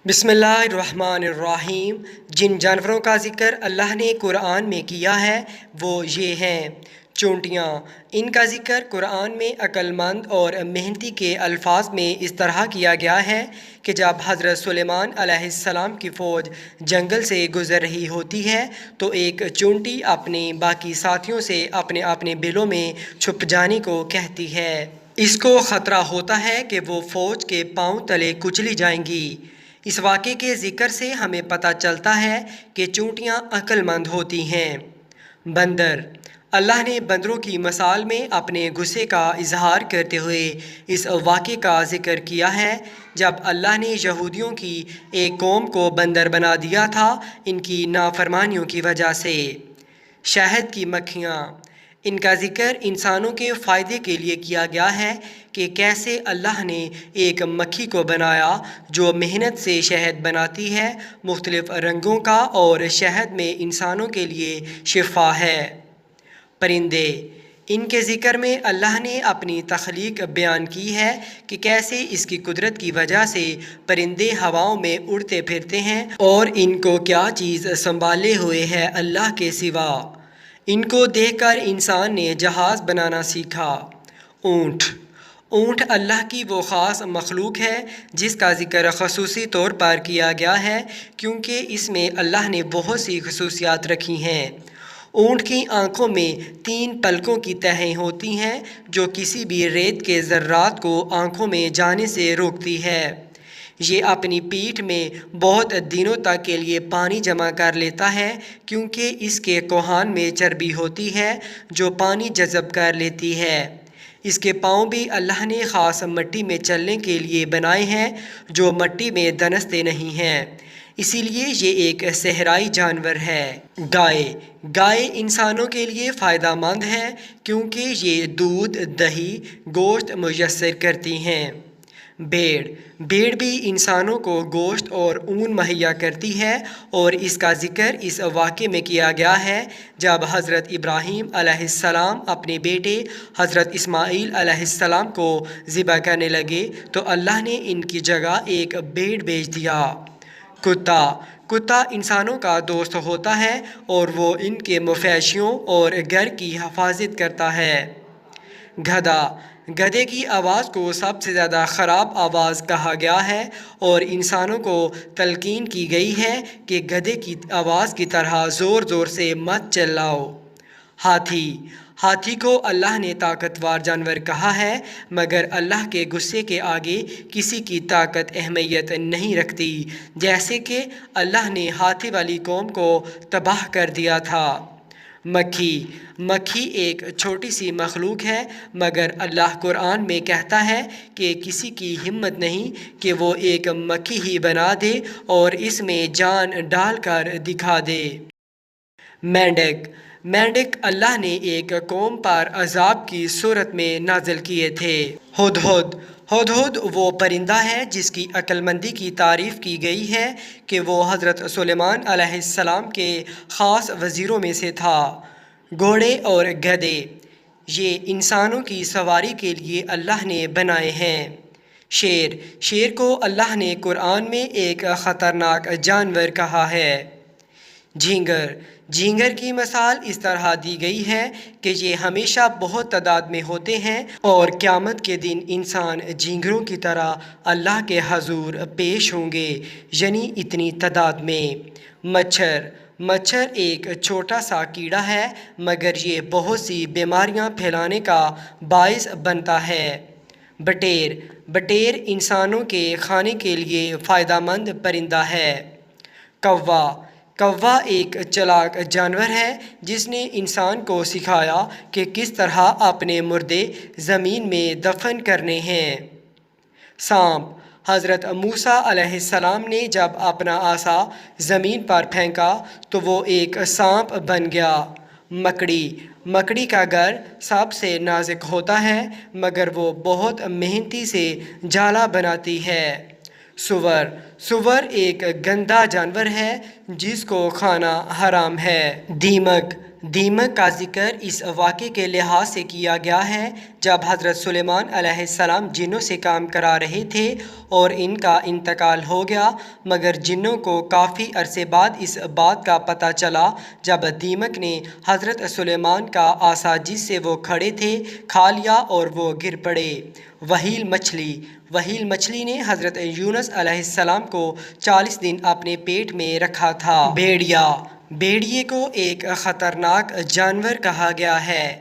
बिस्मिल्लाहिर्रहमानिर्रहीम। जिन जानवरों का ज़िक्र अल्लाह ने कुरान में किया है वो ये हैं चूंटियाँ। इनका ज़िक्र कुरान में अक्लमंद और मेहनती के अल्फाज में इस तरह किया गया है कि जब हज़रत सुलेमान अलैहिस्सलाम की फ़ौज जंगल से गुज़र रही होती है तो एक चूंटी अपने बाकी साथियों से अपने अपने बिलों में छुप जाने को कहती है। इसको ख़तरा होता है कि वो फ़ौज के पाँव तले कुचली जाएंगी। इस वाक़े के ज़िक्र से हमें पता चलता है कि चूंटियाँ अक्लमंद होती हैं। बंदर। अल्लाह ने बंदरों की मिसाल में अपने गुस्से का इजहार करते हुए इस वाक़े का ज़िक्र किया है जब अल्लाह ने यहूदियों की एक कौम को बंदर बना दिया था इनकी नाफरमानियों की वजह से। शहद की मक्खियाँ। इनका ज़िक्र इंसानों के फ़ायदे के लिए किया गया है कि कैसे अल्लाह ने एक मक्खी को बनाया जो मेहनत से शहद बनाती है मुख्तलिफ़ रंगों का, और शहद में इंसानों के लिए शिफा है। परिंदे। इनके ज़िक्र में अल्लाह ने अपनी तख्लीक बयान की है कि कैसे इसकी कुदरत की वजह से परिंदे हवाओं में उड़ते फिरते हैं और इनको क्या चीज़ संभाले हुए है अल्लाह के सिवा। इनको देखकर इंसान ने जहाज़ बनाना सीखा। ऊँट। ऊँट अल्लाह की वो ख़ास मखलूक है जिसका ज़िक्र ख़ुसूसी तौर पर किया गया है क्योंकि इसमें अल्लाह ने बहुत सी खसूसियात रखी हैं। ऊँट की आँखों में 3 पलकों की तहें होती हैं जो किसी भी रेत के ज़र्रात को आँखों में जाने से रोकती है। ये अपनी पीठ में बहुत दिनों तक के लिए पानी जमा कर लेता है क्योंकि इसके कोहान में चर्बी होती है जो पानी जज़ब कर लेती है। इसके पाँव भी अल्लाह ने ख़ास मिट्टी में चलने के लिए बनाए हैं जो मिट्टी में दनसते नहीं हैं, इसीलिए ये एक सहराई जानवर है। गाय। गाय इंसानों के लिए फ़ायदा मंद है क्योंकि ये दूध, दही, गोश्त मुयस्सर करती हैं। भेड़। भेड़ भी इंसानों को गोश्त और ऊन मुहैया करती है और इसका ज़िक्र इस वाक़े में किया गया है जब हज़रत इब्राहीम अलैहिस्सलाम अपने बेटे हज़रत इस्माईल अलैहिस्सलाम को ज़िबह करने लगे तो अल्लाह ने इनकी जगह एक भेड़ भेज दिया। कुत्ता। कुत्ता इंसानों का दोस्त होता है और वो इनके मवेशियों और घर की हिफाजत करता है। गधा। गधे की आवाज़ को सबसे ज़्यादा ख़राब आवाज़ कहा गया है और इंसानों को तलकीन की गई है कि गधे की आवाज़ की तरह ज़ोर ज़ोर से मत चिल्लाओ। हाथी। हाथी को अल्लाह ने ताकतवर जानवर कहा है मगर अल्लाह के गुस्से के आगे किसी की ताकत अहमियत नहीं रखती, जैसे कि अल्लाह ने हाथी वाली कौम को तबाह कर दिया था। मक्खी। मक्खी एक छोटी सी मखलूक है मगर अल्लाह कुरान में कहता है कि किसी की हिम्मत नहीं कि वो एक मक्खी ही बना दे और इसमें जान डालकर दिखा दे। मेंढक। मेंढक अल्लाह ने एक कौम पर अजाब की सूरत में नाजिल किए थे। हुदहुद। हुदहुद वो परिंदा है जिसकी अक्लमंदी की तारीफ़ की गई है कि वो हज़रत सुलेमान अलैहिस्सलाम के ख़ास वज़ीरों में से था। घोड़े और गधे ये इंसानों की सवारी के लिए अल्लाह ने बनाए हैं। शेर। शेर को अल्लाह ने कुरान में एक ख़तरनाक जानवर कहा है। झींगर। झींगर की मिसाल इस तरह दी गई है कि ये हमेशा बहुत तादाद में होते हैं और क़यामत के दिन इंसान झींगरों की तरह अल्लाह के हजूर पेश होंगे, यानी इतनी तादाद में। मच्छर। मच्छर एक छोटा सा कीड़ा है मगर ये बहुत सी बीमारियां फैलाने का बाइस बनता है। बटेर। बटेर इंसानों के खाने के लिए फ़ायदेमंद परिंदा है। कौवा। कौवा एक चालाक जानवर है जिसने इंसान को सिखाया कि किस तरह अपने मुर्दे ज़मीन में दफन करने हैं। सांप। हज़रत मूसा अलैहिस्सलाम ने जब अपना आसा ज़मीन पर फेंका तो वो एक सांप बन गया। मकड़ी। मकड़ी का घर सबसे नाजुक होता है मगर वो बहुत मेहनती से जाला बनाती है। सूअर। سور ایک گندا جانور ہے جس کو کھانا حرام ہے۔ دیمک کا ذکر اس واقعے کے لحاظ سے کیا گیا ہے جب حضرت سلیمان علیہ السلام جنوں سے کام کرا رہے تھے اور ان کا انتقال ہو گیا، مگر جنوں کو کافی عرصے بعد اس بات کا پتہ چلا جب دیمک نے حضرت سلیمان کا عصا جس سے وہ کھڑے تھے کھا لیا اور وہ گر پڑے۔ وہیل مچھلی نے حضرت یونس علیہ السلام کو 40 دن اپنے پیٹ میں رکھا تھا۔ بھیڑیے کو ایک خطرناک جانور کہا گیا ہے۔